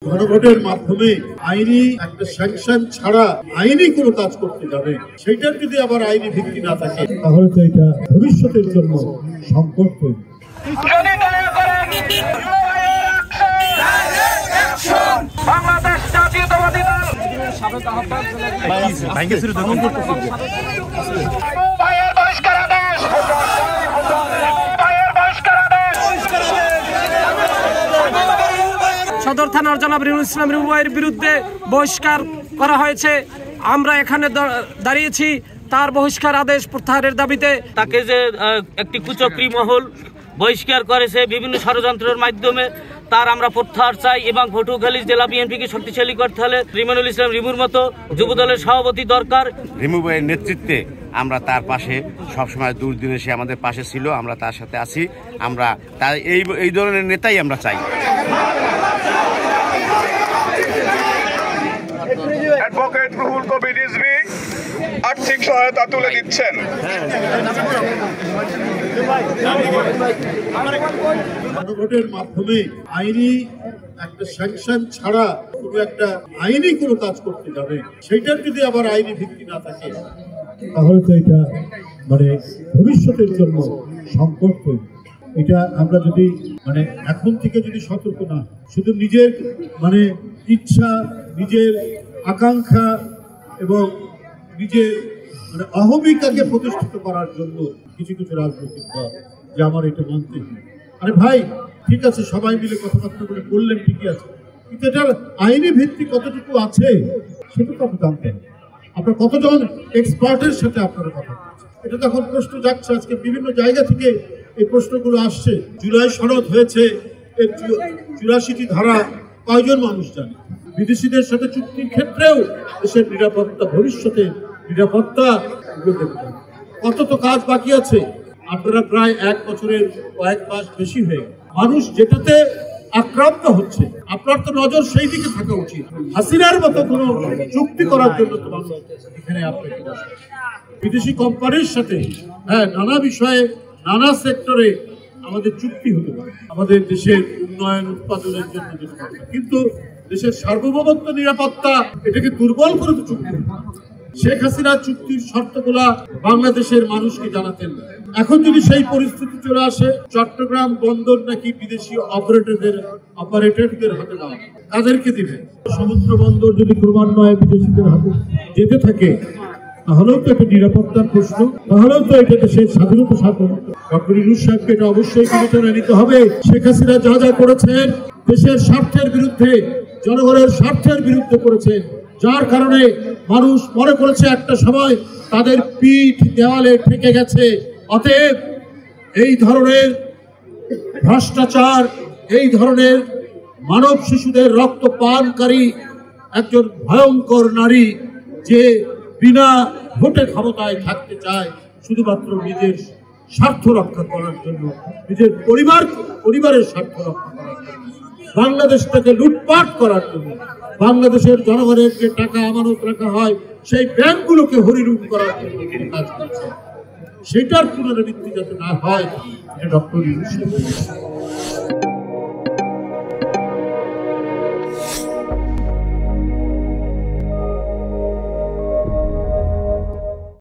গণভোটের মাধ্যমে আইনি একটা স্যাংশন ছাড়া আইনি কোনো কাজ করতে যাবে, সেটার যদি আবার আইনি ভিত্তি না থাকে তাহলে তো এটা ভবিষ্যতের জন্য সংকট তৈরি। বাংলাদেশ জাতীয়তাবাদী দল সদর থানার জনাব রিনুল ইসলাম রিবু ভাইয়ের বিরুদ্ধে বহিষ্কার করা হয়েছে। আমরা এখানে দাঁড়িয়েছি তার বহিষ্কার আদেশ প্রত্যাহারের দাবিতে। তাকে যে একটি কুচক্রী মহল বহিষ্কার করেছে বিভিন্ন ষড়যন্ত্রের মাধ্যমে, তার আমরা প্রত্যাহার চাই এবং পটুয়াখালী জেলা বিএনপিকে শক্তিশালী করতে হলে রিমনুল ইসলাম রিবুর মতো যুবদলের সভাপতি দরকার। রিমু ভাইয়ের নেতৃত্বে আমরা তার পাশে সবসময় দুর্দিনে সে আমাদের পাশে ছিল, আমরা তার সাথে আছি। আমরা তার এই ধরনের নেতাই আমরা চাই। অ্যাডভোকেট রুহুল কবির রিজভী আর্থিক সহায়তা তুলে দিচ্ছেন। গণভোটের মাধ্যমে আইনি একটা স্যাংশন ছাড়া কোনো একটা আইনি কোনো কাজ করতে যাবে, সেটার যদি আবার আইনি ভিত্তি না থাকে তাহলে তো এটা ভবিষ্যতের জন্য সংকট তৈরি। এটা আমরা যদি এখন থেকে যদি সতর্ক না, শুধু নিজের ইচ্ছা, নিজের আকাঙ্ক্ষা এবং নিজের অহমিকাকে প্রতিষ্ঠিত করার জন্য কিছু কিছু রাজনৈতিক দল যে আমার এটা মানতে হবে। আরে ভাই, ঠিক আছে, সবাই মিলে কথাবার্তা বলে বললেন, ঠিকই আছে, কিন্তু এটার আইনি ভিত্তি কতটুকু আছে সেটা তো আপনি জানতেন। আপনার কতজন এক্সপার্টের সাথে আপনারা কথা বলছেন, এটা তখন প্রশ্ন যাচ্ছে। আজকে বিভিন্ন জায়গা থেকে এই প্রশ্নগুলো আসছে। জুলাই সনদ হয়েছে, এর 84টি ধারা কয়জন মানুষ জানে? বিদেশিদের সাথে চুক্তির ক্ষেত্রেও দেশের নিরাপত্তা, ভবিষ্যতের নিরাপত্তা কত তো কাজ বাকি আছে। আপনারা প্রায় 1 বছরের কয়েক মাস বেশি হয়ে মানুষ যেটাতে আক্রান্ত হচ্ছে, আপনার তো নজর সেই দিকে থাকা উচিত। হাসিনার মতো কোনো চুক্তি করার জন্য তো মানুষ এখানে আপনাকে বিদেশি কোম্পানির সাথে নানা বিষয়ে নানা সেক্টরে আমাদের চুক্তি হতে পারে আমাদের দেশের উন্নয়ন উৎপাদনের জন্য, কিন্তু দেশের সার্বভৌমত্ব, নিরাপত্তা এটাকে দুর্বল করে তো চুক্তি। শেখ হাসিনা চুক্তির শর্তগুলা বাংলাদেশের মানুষকে জানাতেন। এখন যদি সেই পরিস্থিতি চলে আসে, চট্টগ্রাম বন্দর নাকি বিদেশি অপারেটরদের হাতে দেওয়া, তাদেরকে দিবে। সমুদ্র বন্দর যদি ক্রমান্বয়ে বিদেশিদের হাতে যেতে থাকে তাহলেও তো একটা নিরাপত্তার প্রশ্ন, তাহলেও তো এটা দেশের স্বাধীনতা সার্বভৌমত্ব। ডক্টর ইউনূস সাহেবকে এটা অবশ্যই বিবেচনায় নিতে হবে। শেখ হাসিনা যা যা করেছেন দেশের স্বার্থের বিরুদ্ধে, জনগণের স্বার্থের বিরুদ্ধে করেছেন, যার কারণে মানুষ মনে করেছে একটা সময় তাদের পিঠ দেওয়ালে ঠেকে গেছে। অতএব এই ধরনের ভ্রষ্টাচার, এই ধরনের মানব শিশুদের রক্ত পানকারী একজন ভয়ঙ্কর নারী, যে বিনা ভোটে ক্ষমতায় থাকতে চায় শুধুমাত্র নিজের স্বার্থ রক্ষা করার জন্য, নিজের পরিবারের স্বার্থ রক্ষা করার জন্য, বাংলাদেশটাকে লুটপাট করার জন্য, বাংলাদেশের জনগণের যে টাকা আমানত রাখা হয় সেই ব্যাংকগুলোকে হরিলুট করার জন্য কাজ করছে, সেটার পুনরাবৃত্তি যাতে না হয় এটা ডক্টর ইউনূস